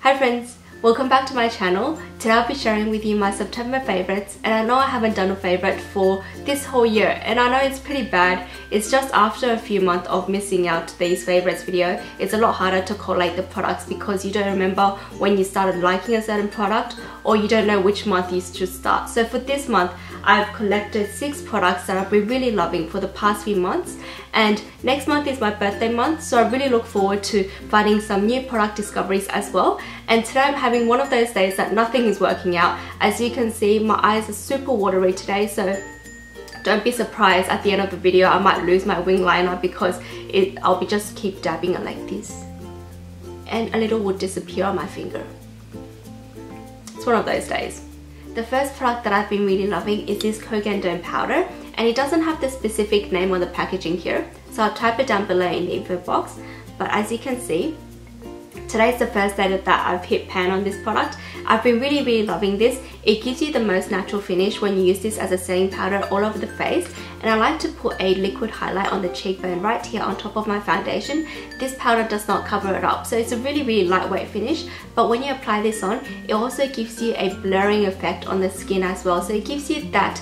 Hi friends, welcome back to my channel. Today I'll be sharing with you my September favorites, and I know I haven't done a favorite for this whole year, and I know it's pretty bad. It's just after a few months of missing out these favorites video, it's a lot harder to collate the products because you don't remember when you started liking a certain product, or you don't know which month you should start. So for this month, I've collected 6 products that I've been really loving for the past few months, and next month is my birthday month, so I really look forward to finding some new product discoveries as well. And today I'm having one of those days that nothing is working out. As you can see, my eyes are super watery today, so don't be surprised at the end of the video I might lose my wing liner because I'll be just keep dabbing it like this and a little would disappear on my finger. It's one of those days. The first product that I've been really loving is this Kogan Dome powder, and it doesn't have the specific name on the packaging here, so I'll type it down below in the info box. But as you can see, today's the first day that I've hit pan on this product. I've been really loving this. It gives you the most natural finish when you use this as a setting powder all over the face, and I like to put a liquid highlight on the cheekbone right here on top of my foundation. This powder does not cover it up, so it's a really lightweight finish, but when you apply this on, it also gives you a blurring effect on the skin as well. So it gives you that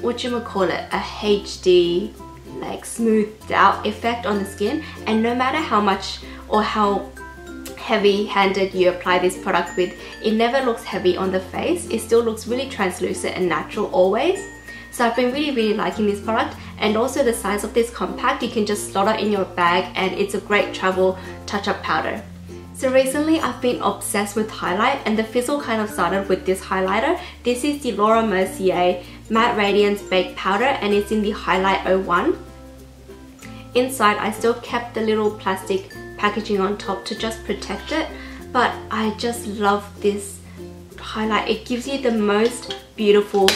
what you would call it, a HD, like smoothed out effect on the skin. And no matter how much or how heavy-handed you apply this product with, it never looks heavy on the face. It still looks really translucent and natural always. So I've been really liking this product, and also the size of this compact, you can just slot it in your bag and it's a great travel touch-up powder. So recently I've been obsessed with highlight, and the fizzle kind of started with this highlighter. This is the Mercier Matte Radiance Baked Powder, and it's in the Highlight 01. Inside I still kept the little plastic packaging on top to just protect it, but I just love this highlight. It gives you the most beautiful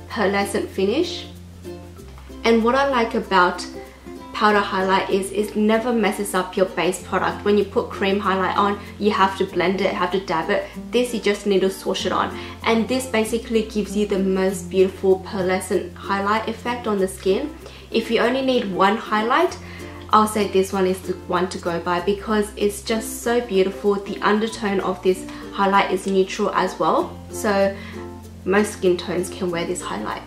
pearlescent finish, and what I like about powder highlight is it never messes up your base product. When you put cream highlight on, you have to blend it, have to dab it. This, you just need to swoosh it on, and this basically gives you the most beautiful pearlescent highlight effect on the skin. If you only need one highlight, I'll say this one is the one to go by because it's just so beautiful. The undertone of this highlight is neutral as well, so most skin tones can wear this highlight.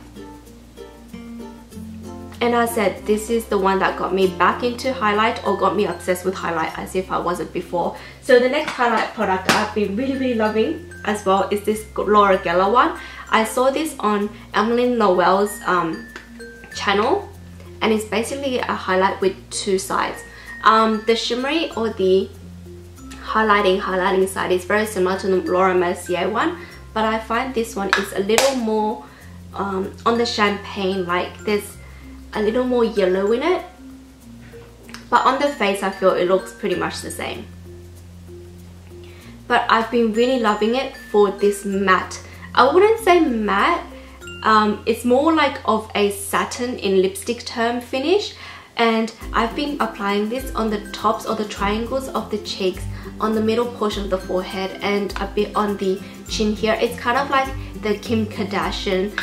And I said this is the one that got me back into highlight, or got me obsessed with highlight as if I wasn't before. So the next highlight product I've been really loving as well is this Laura Geller one. I saw this on Emmeline Noel's channel, and it's basically a highlight with two sides. The shimmery or the highlighting side is very similar to the Laura Mercier one, but I find this one is a little more on the champagne, like there's a little more yellow in it, but on the face I feel it looks pretty much the same. But I've been really loving it for this matte. I wouldn't say matte, it's more like of a satin in lipstick term finish, and I've been applying this on the tops or the triangles of the cheeks, on the middle portion of the forehead, and a bit on the chin here. It's kind of like the Kim Kardashian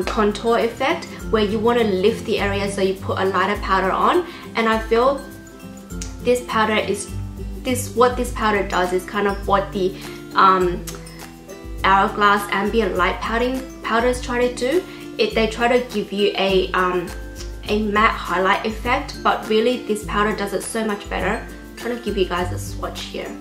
contour effect, where you want to lift the area so you put a lighter powder on. And I feel this powder is what this powder does is kind of what the Hourglass ambient light powders try to do. They try to give you a matte highlight effect, but really this powder does it so much better. I'm trying to give you guys a swatch here.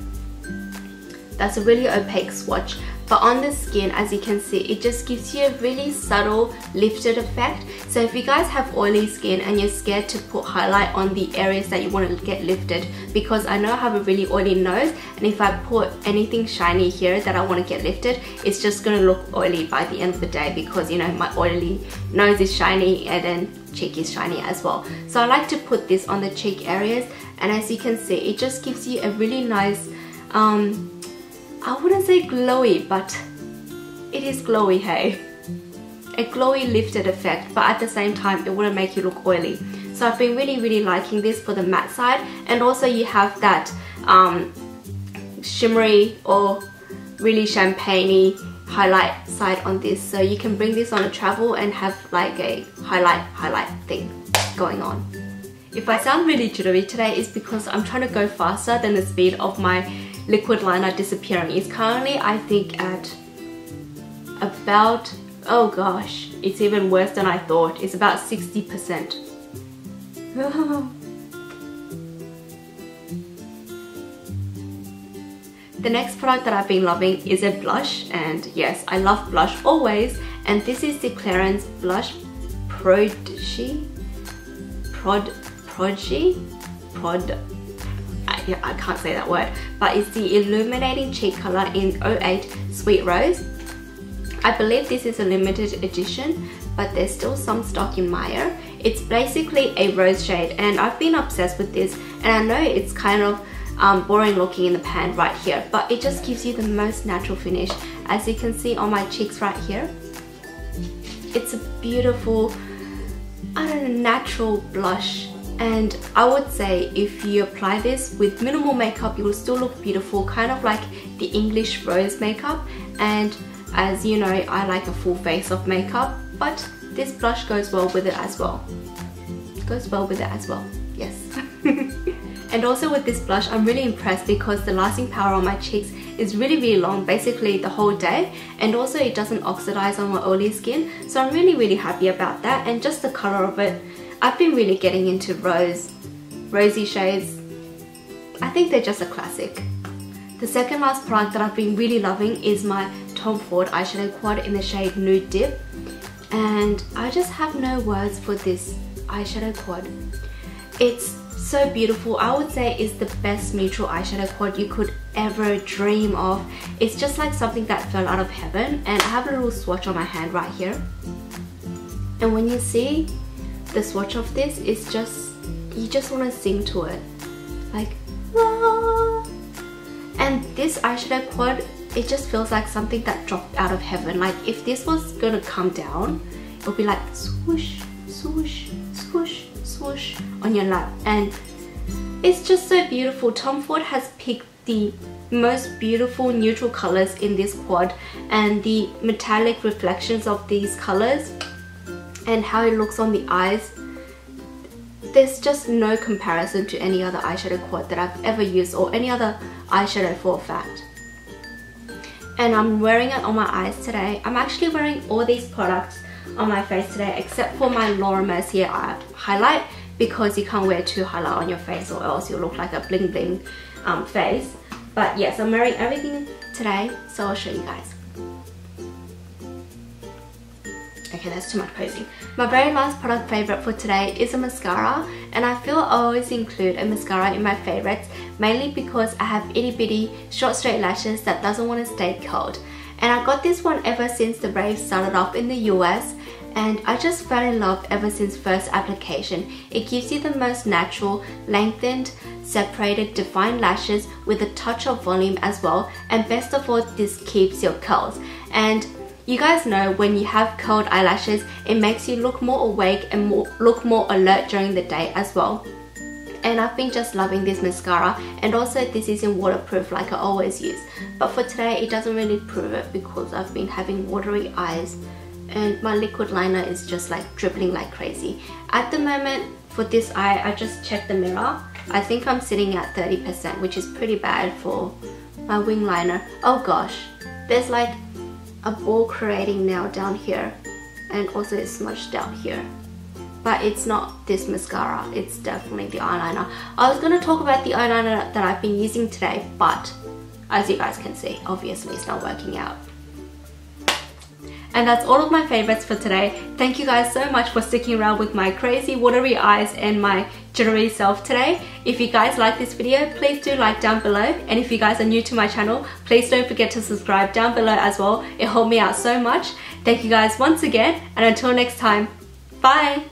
That's a really opaque swatch, but on the skin, as you can see, it just gives you a really subtle lifted effect. So if you guys have oily skin and you're scared to put highlight on the areas that you want to get lifted, because I know I have a really oily nose, and if I put anything shiny here that I want to get lifted, it's just going to look oily by the end of the day, because you know my oily nose is shiny and then cheek is shiny as well. So I like to put this on the cheek areas, and as you can see, it just gives you a really nice I wouldn't say glowy, but it is glowy, hey. A glowy lifted effect, but at the same time it wouldn't make you look oily. So I've been really liking this for the matte side, and also you have that shimmery or really champagne-y highlight side on this, so you can bring this on a travel and have like a highlight thing going on. If I sound really jittery today, it's because I'm trying to go faster than the speed of my liquid liner disappearing. It's currently, I think, at about, oh gosh, it's even worse than I thought. It's about 60%. The next product that I've been loving is a blush, and yes, I love blush always, and this is the Clarins blush Prodige. I can't say that word, but it's the Illuminating Cheek Color in 08 Sweet Rose. I believe this is a limited edition, but there's still some stock in Mercier. It's basically a rose shade, and I've been obsessed with this, and I know it's kind of boring looking in the pan right here, but it just gives you the most natural finish. As you can see on my cheeks right here, it's a beautiful, I don't know, natural blush. And I would say if you apply this with minimal makeup, you will still look beautiful, kind of like the English rose makeup. And as you know, I like a full face of makeup, but this blush goes well with it as well. Yes. And also with this blush, I'm really impressed because the lasting power on my cheeks is really long, basically the whole day, and also it doesn't oxidize on my oily skin, so I'm really happy about that. And just the color of it, I've been really getting into rosy shades. I think they're just a classic. The second last product that I've been really loving is my Tom Ford eyeshadow quad in the shade Nude Dip, and I just have no words for this eyeshadow quad. It's so beautiful. I would say it's the best neutral eyeshadow quad you could ever dream of. It's just like something that fell out of heaven, and I have a little swatch on my hand right here, and when you see the swatch of this, it's just, you just want to sing to it, like ah. And this eyeshadow quad, it just feels like something that dropped out of heaven. Like if this was gonna come down, it would be like swoosh, swoosh, swoosh, swoosh on your lap, and it's just so beautiful. Tom Ford has picked the most beautiful neutral colors in this quad, and the metallic reflections of these colors and how it looks on the eyes, there's just no comparison to any other eyeshadow quad that I've ever used, or any other eyeshadow for a fact. And I'm wearing it on my eyes today. I'm actually wearing all these products on my face today except for my Mercier highlight, because you can't wear too highlight on your face or else you'll look like a bling bling face. But yes, I'm wearing everything today, so I'll show you guys. Okay, that's too much posing. My very last product favorite for today is a mascara, and I feel I always include a mascara in my favorites, mainly because I have itty bitty short straight lashes that doesn't want to stay curled. And I got this one ever since the rave started off in the US, and I just fell in love ever since first application. It gives you the most natural, lengthened, separated, defined lashes with a touch of volume as well, and best of all, this keeps your curls. And you guys know when you have curled eyelashes, it makes you look more awake and look more alert during the day as well. And I've been just loving this mascara, and also this isn't waterproof like I always use. But for today, it doesn't really prove it because I've been having watery eyes and my liquid liner is just like dribbling like crazy. At the moment, for this eye, I just checked the mirror. I think I'm sitting at 30%, which is pretty bad for my wing liner. Oh gosh, there's like a ball creating now down here, and also it's smudged out here. But it's not this mascara, it's definitely the eyeliner. I was going to talk about the eyeliner that I've been using today, but as you guys can see, obviously it's not working out. And that's all of my favorites for today. Thank you guys so much for sticking around with my crazy watery eyes and my jittery self today. If you guys like this video, please do like down below. And if you guys are new to my channel, please don't forget to subscribe down below as well. It helped me out so much. Thank you guys once again, and until next time, bye!